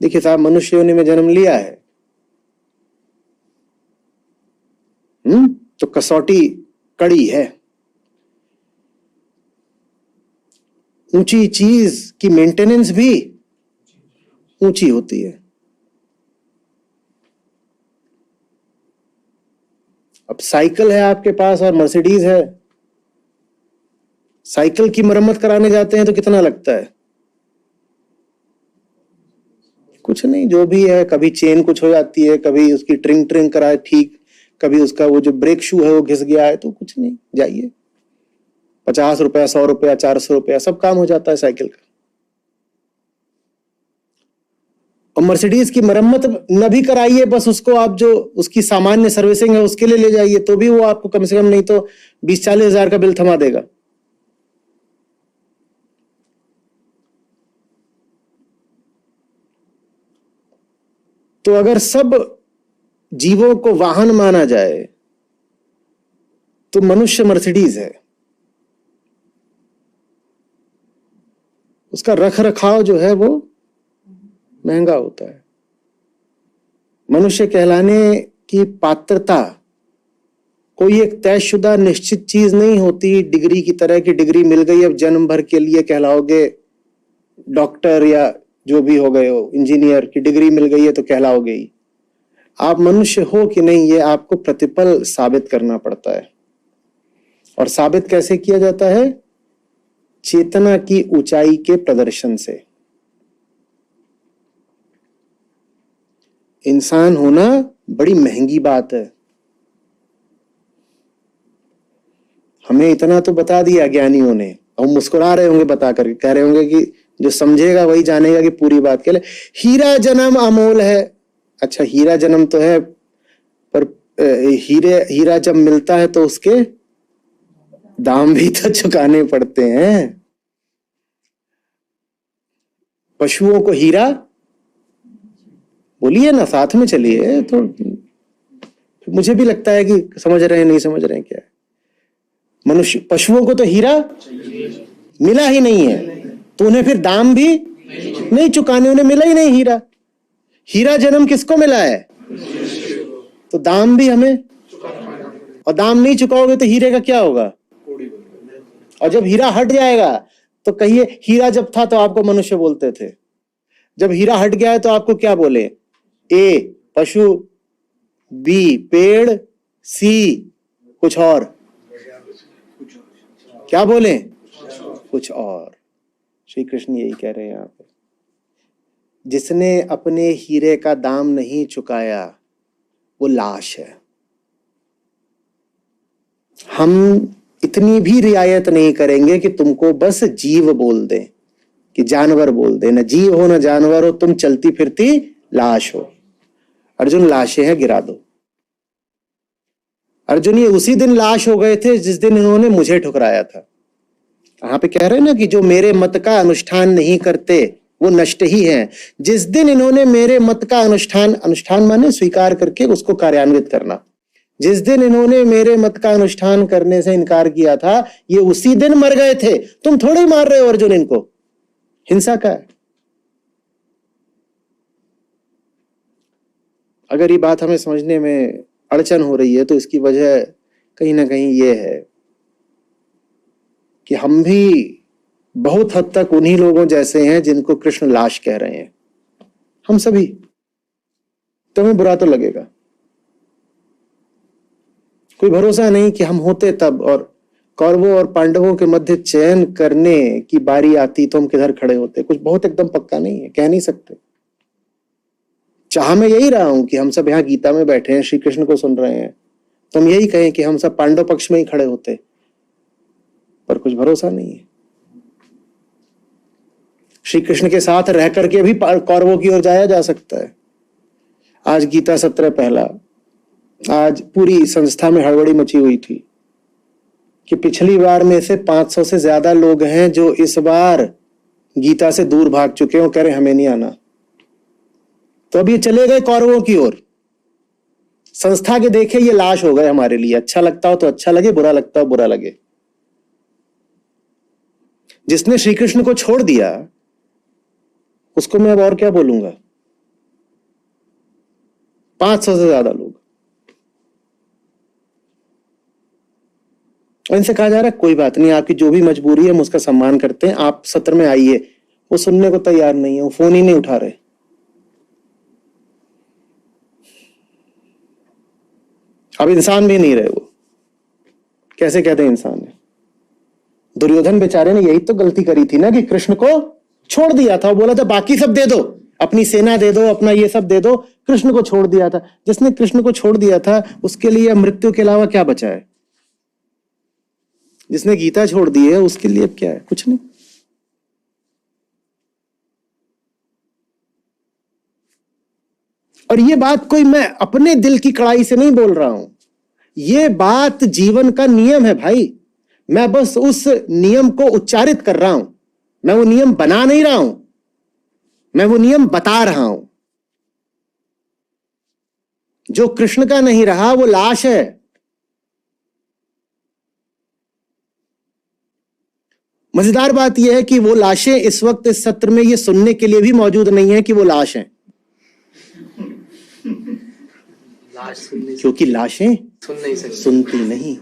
देखिए साहब, मनुष्य योनि में जन्म लिया है, तो कसौटी कड़ी है। ऊंची चीज की मेंटेनेंस भी ऊंची होती है। अब साइकिल है आपके पास और मर्सिडीज है, साइकिल की मरम्मत कराने जाते हैं तो कितना लगता है? कुछ नहीं, जो भी है, कभी चेन कुछ हो जाती है, कभी उसकी ट्रिंग ट्रिंग कराए ठीक, कभी उसका वो जो ब्रेक शू है वो घिस गया है, तो कुछ नहीं, जाइए 50 रुपया, 100 रुपया, 400 रुपया, सब काम हो जाता है साइकिल का। और मर्सिडीज की मरम्मत न भी कराइए, बस उसको आप जो उसकी सामान्य सर्विसिंग है उसके लिए ले जाइए, तो भी वो आपको कम से कम नहीं तो 20-40 हजार का बिल थमा देगा। तो अगर सब जीवों को वाहन माना जाए तो मनुष्य मर्सिडीज है। उसका रख रखाव जो है वो महंगा होता है। मनुष्य कहलाने की पात्रता कोई एक तयशुदा निश्चित चीज नहीं होती, डिग्री की तरह की डिग्री मिल गई, अब जन्म भर के लिए कहलाओगे डॉक्टर, या जो भी हो गए हो, इंजीनियर की डिग्री मिल गई है तो कहलाओगे ही। आप मनुष्य हो कि नहीं ये आपको प्रतिपल साबित करना पड़ता है। और साबित कैसे किया जाता है? चेतना की ऊंचाई के प्रदर्शन से। इंसान होना बड़ी महंगी बात है। हमें इतना तो बता दिया ज्ञानियों ने, और मुस्कुरा रहे होंगे बता करके, कह रहे होंगे कि जो समझेगा वही जानेगा कि पूरी बात के लिए हीरा जन्म अमोल है। अच्छा, हीरा जन्म तो है, पर हीरा जब मिलता है तो उसके दाम भी तो चुकाने पड़ते हैं। पशुओं को हीरा बोलिए ना, साथ में चलिए, तो मुझे भी लगता है कि समझ रहे हैं नहीं समझ रहे हैं क्या। मनुष्य पशुओं को तो हीरा मिला ही नहीं है, तो उन्हें फिर दाम भी नहीं चुकाने, उन्हें मिला ही नहीं हीरा। हीरा जन्म किसको मिला है? तो दाम भी हमें, और दाम नहीं चुकाओगे तो हीरे का क्या होगा? और जब हीरा हट जाएगा तो कहिए, हीरा जब था तो आपको मनुष्य बोलते थे, जब हीरा हट गया है तो आपको क्या बोले? ए पशु, बी पेड़, सी कुछ और, क्या बोले? कुछ और। श्री कृष्ण यही कह रहे हैं यहाँ पे, जिसने अपने हीरे का दाम नहीं चुकाया वो लाश है। हम इतनी भी रियायत नहीं करेंगे कि तुमको बस जीव बोल दें, कि जानवर बोल दें। न जीव हो न जानवर हो, तुम चलती फिरती लाश हो। अर्जुन, लाशें हैं, गिरा दो। अर्जुन, ये उसी दिन लाश हो गए थे जिस दिन इन्होंने मुझे ठुकराया था। यहाँ पे कह रहे हैं ना कि जो मेरे मत का अनुष्ठान नहीं करते वो नष्ट ही हैं। जिस दिन इन्होंने मेरे मत का अनुष्ठान माने स्वीकार करके उसको कार्यान्वित करना, जिस दिन इन्होंने मेरे मत का अनुष्ठान करने से इनकार किया था, ये उसी दिन मर गए थे। तुम थोड़ी मार रहे हो अर्जुन इनको, हिंसा का है। अगर ये बात हमें समझने में अड़चन हो रही है तो इसकी वजह कहीं ना कहीं ये है कि हम भी बहुत हद तक उन्हीं लोगों जैसे हैं जिनको कृष्ण लाश कह रहे हैं। हम सभी, तुम्हें बुरा तो लगेगा, कोई भरोसा नहीं कि हम होते तब, और कौरवों और पांडवों के मध्य चयन करने की बारी आती तो हम किधर खड़े होते। कुछ बहुत एकदम पक्का नहीं है, कह नहीं सकते। चाह मैं यही रहा हूं कि हम सब यहाँ गीता में बैठे हैं, श्री कृष्ण को सुन रहे हैं, तो हम यही कहें कि हम सब पांडव पक्ष में ही खड़े होते, पर कुछ भरोसा नहीं है। श्री कृष्ण के साथ रह करके भी कौरवों की ओर जाया जा सकता है। आज गीता सत्र पहला, आज पूरी संस्था में हड़बड़ी मची हुई थी कि पिछली बार में से 500 से ज्यादा लोग हैं जो इस बार गीता से दूर भाग चुके हैं, कह रहे हमें नहीं आना। तो अब ये चले गए कौरवों की ओर। संस्था के देखे ये लाश हो गए हमारे लिए। अच्छा लगता हो तो अच्छा लगे, बुरा लगता हो बुरा लगे। जिसने श्री कृष्ण को छोड़ दिया उसको मैं अब और क्या बोलूंगा। 500 से ज्यादा लोग। और इनसे कहा जा रहा है कोई बात नहीं, आपकी जो भी मजबूरी है हम उसका सम्मान करते हैं, आप सत्र में आइए। वो सुनने को तैयार नहीं है, वो फोन ही नहीं उठा रहे। अब इंसान भी नहीं रहे वो, कैसे कहते हैं इंसान है। दुर्योधन बेचारे ने यही तो गलती करी थी ना कि कृष्ण को छोड़ दिया था, बोला था बाकी सब दे दो, अपनी सेना दे दो, अपना ये सब दे दो, कृष्ण को छोड़ दिया था। जिसने कृष्ण को छोड़ दिया था उसके लिए मृत्यु के अलावा क्या बचा है? जिसने गीता छोड़ दी है उसके लिए क्या है? कुछ नहीं। और ये बात कोई मैं अपने दिल की कड़ाई से नहीं बोल रहा हूं, ये बात जीवन का नियम है भाई। मैं बस उस नियम को उच्चारित कर रहा हूं, मैं वो नियम बना नहीं रहा हूं, मैं वो नियम बता रहा हूं। जो कृष्ण का नहीं रहा वो लाश है। मजेदार बात यह है कि वो लाशें इस वक्त इस सत्र में ये सुनने के लिए भी मौजूद नहीं है कि वो लाश हैं, क्योंकि लाशें सुनती नहीं।